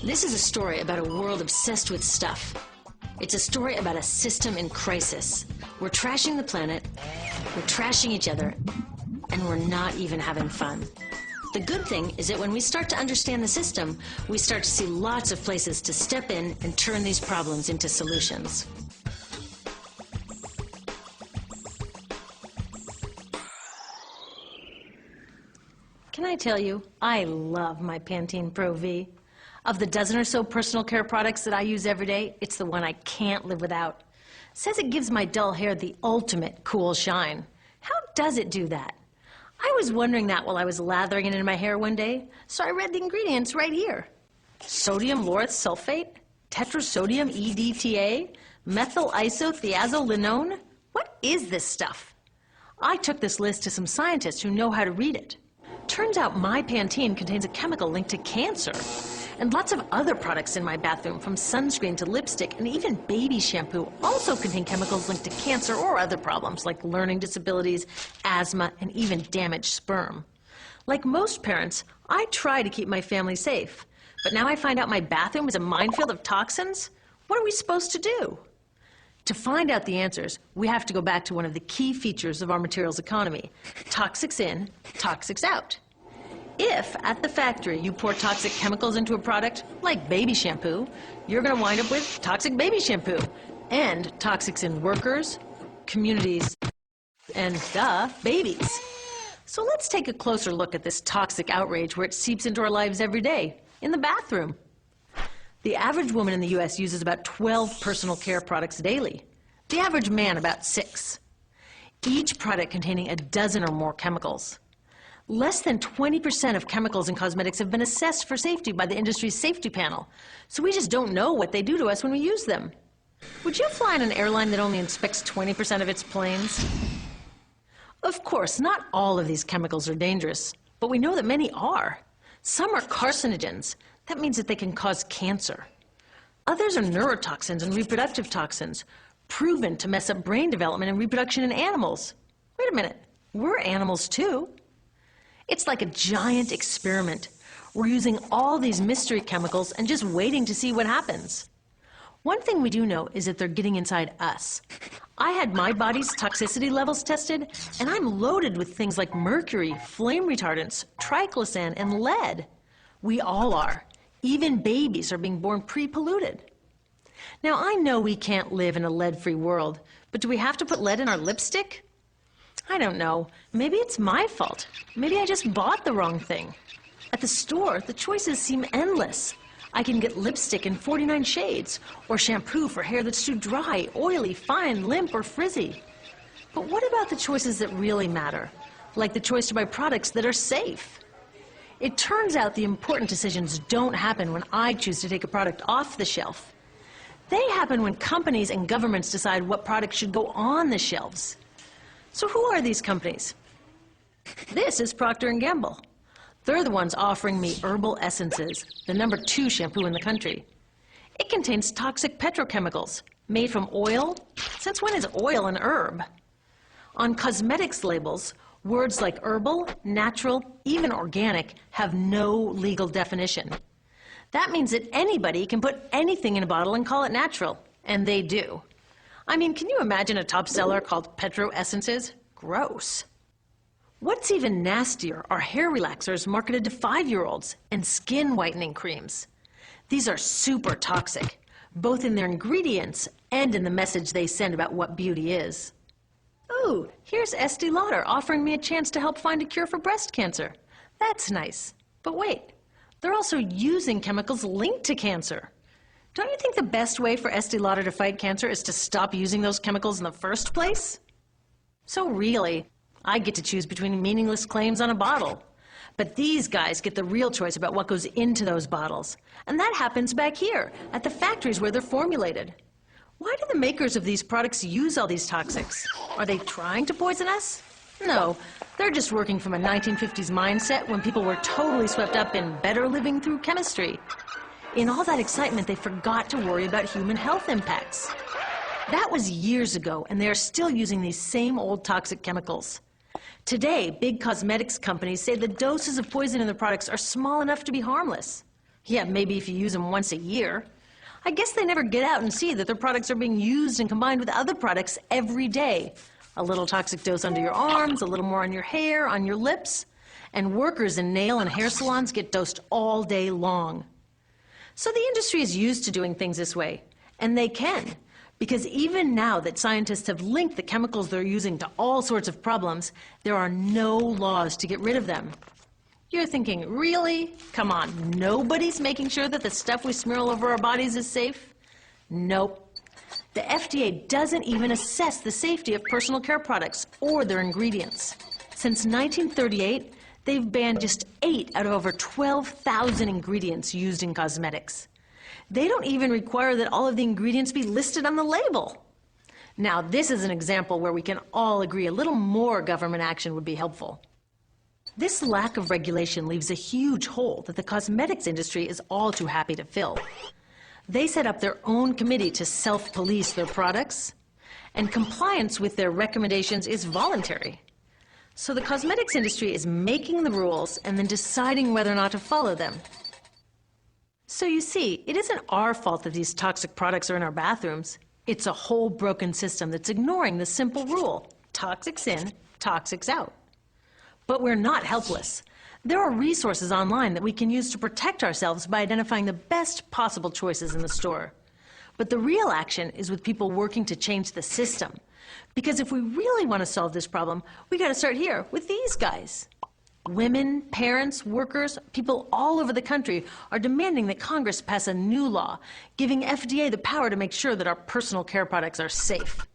This is a story about a world obsessed with stuff. It's a story about a system in crisis. We're trashing the planet, we're trashing each other, and we're not even having fun. The good thing is that when we start to understand the system, we start to see lots of places to step in and turn these problems into solutions. Can I tell you, I love my Pantene Pro V. Of the dozen or so personal care products that I use every day, it's the one I can't live without. It says it gives my dull hair the ultimate cool shine. How does it do that? I was wondering that while I was lathering it in my hair one day, so I read the ingredients right here. Sodium lauryl sulfate, tetrasodium EDTA, methyl isothiazolinone. What is this stuff? I took this list to some scientists who know how to read it. Turns out my Pantene contains a chemical linked to cancer. And lots of other products in my bathroom, from sunscreen to lipstick and even baby shampoo, also contain chemicals linked to cancer or other problems like learning disabilities, asthma, and even damaged sperm. Like most parents, I try to keep my family safe. But now I find out my bathroom is a minefield of toxins? What are we supposed to do? To find out the answers, we have to go back to one of the key features of our materials economy: toxics in, toxics out. If, at the factory, you pour toxic chemicals into a product, like baby shampoo, you're going to wind up with toxic baby shampoo, and toxics in workers, communities, and, babies. So let's take a closer look at this toxic outrage where it seeps into our lives every day, in the bathroom. The average woman in the U.S. uses about 12 personal care products daily. The average man about 6. Each product containing a dozen or more chemicals. Less than 20% of chemicals in cosmetics have been assessed for safety by the industry's safety panel, so we just don't know what they do to us when we use them. Would you fly in an airline that only inspects 20% of its planes? Of course, not all of these chemicals are dangerous, but we know that many are. Some are carcinogens. That means that they can cause cancer. Others are neurotoxins and reproductive toxins, proven to mess up brain development and reproduction in animals. Wait a minute, we're animals too. It's like a giant experiment. We're using all these mystery chemicals and just waiting to see what happens. One thing we do know is that they're getting inside us. I had my body's toxicity levels tested, and I'm loaded with things like mercury, flame retardants, triclosan, and lead. We all are. Even babies are being born pre-polluted. Now, I know we can't live in a lead-free world, but do we have to put lead in our lipstick? I don't know. Maybe it's my fault. Maybe I just bought the wrong thing. At the store, the choices seem endless. I can get lipstick in 49 shades, or shampoo for hair that's too dry, oily, fine, limp, or frizzy. But what about the choices that really matter? Like the choice to buy products that are safe? It turns out the important decisions don't happen when I choose to take a product off the shelf. They happen when companies and governments decide what products should go on the shelves. So who are these companies? This is Procter & Gamble. They're the ones offering me Herbal Essences, the #2 shampoo in the country. It contains toxic petrochemicals made from oil. Since when is oil an herb? On cosmetics labels, words like herbal, natural, even organic have no legal definition. That means that anybody can put anything in a bottle and call it natural, and they do. I mean, can you imagine a top seller called Petro Essences? Gross. What's even nastier are hair relaxers marketed to 5-year-olds and skin whitening creams. These are super toxic, both in their ingredients and in the message they send about what beauty is. Ooh, here's Estee Lauder offering me a chance to help find a cure for breast cancer. That's nice. But wait, they're also using chemicals linked to cancer. Don't you think the best way for Estee Lauder to fight cancer is to stop using those chemicals in the first place? So really, I get to choose between meaningless claims on a bottle. But these guys get the real choice about what goes into those bottles. And that happens back here, at the factories where they're formulated. Why do the makers of these products use all these toxics? Are they trying to poison us? No, they're just working from a 1950s mindset when people were totally swept up in better living through chemistry. In all that excitement, they forgot to worry about human health impacts. That was years ago, and they are still using these same old toxic chemicals. Today, big cosmetics companies say the doses of poison in their products are small enough to be harmless. Yeah, maybe if you use them once a year. I guess they never get out and see that their products are being used and combined with other products every day. A little toxic dose under your arms, a little more on your hair, on your lips. And workers in nail and hair salons get dosed all day long. So the industry is used to doing things this way, and they can. Because even now that scientists have linked the chemicals they're using to all sorts of problems, there are no laws to get rid of them. You're thinking, really? Come on, nobody's making sure that the stuff we smear all over our bodies is safe? Nope. The FDA doesn't even assess the safety of personal care products or their ingredients. Since 1938, they've banned just 8 out of over 12,000 ingredients used in cosmetics. They don't even require that all of the ingredients be listed on the label. Now, this is an example where we can all agree a little more government action would be helpful. This lack of regulation leaves a huge hole that the cosmetics industry is all too happy to fill. They set up their own committee to self-police their products, and compliance with their recommendations is voluntary. So the cosmetics industry is making the rules and then deciding whether or not to follow them. So you see, it isn't our fault that these toxic products are in our bathrooms. It's a whole broken system that's ignoring the simple rule: toxics in, toxics out. But we're not helpless. There are resources online that we can use to protect ourselves by identifying the best possible choices in the store. But the real action is with people working to change the system. Because if we really want to solve this problem, we got to start here with these guys. Women, parents, workers, people all over the country are demanding that Congress pass a new law, giving FDA the power to make sure that our personal care products are safe.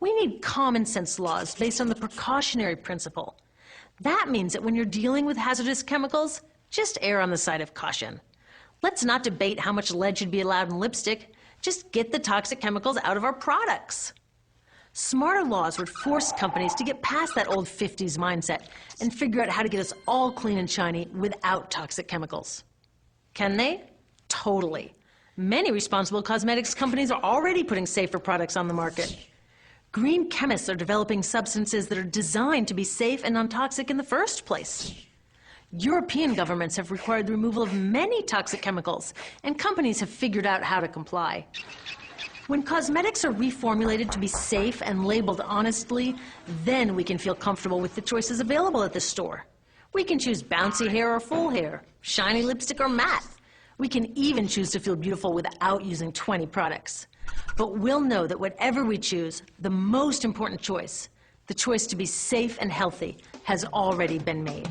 We need common sense laws based on the precautionary principle. That means that when you're dealing with hazardous chemicals, just err on the side of caution. Let's not debate how much lead should be allowed in lipstick. Just get the toxic chemicals out of our products. Smarter laws would force companies to get past that old 50s mindset and figure out how to get us all clean and shiny without toxic chemicals. Can they? Totally. Many responsible cosmetics companies are already putting safer products on the market. Green chemists are developing substances that are designed to be safe and non-toxic in the first place. European governments have required the removal of many toxic chemicals, and companies have figured out how to comply. When cosmetics are reformulated to be safe and labeled honestly, then we can feel comfortable with the choices available at the store. We can choose bouncy hair or full hair, shiny lipstick or matte. We can even choose to feel beautiful without using 20 products. But we'll know that whatever we choose, the most important choice, the choice to be safe and healthy, has already been made.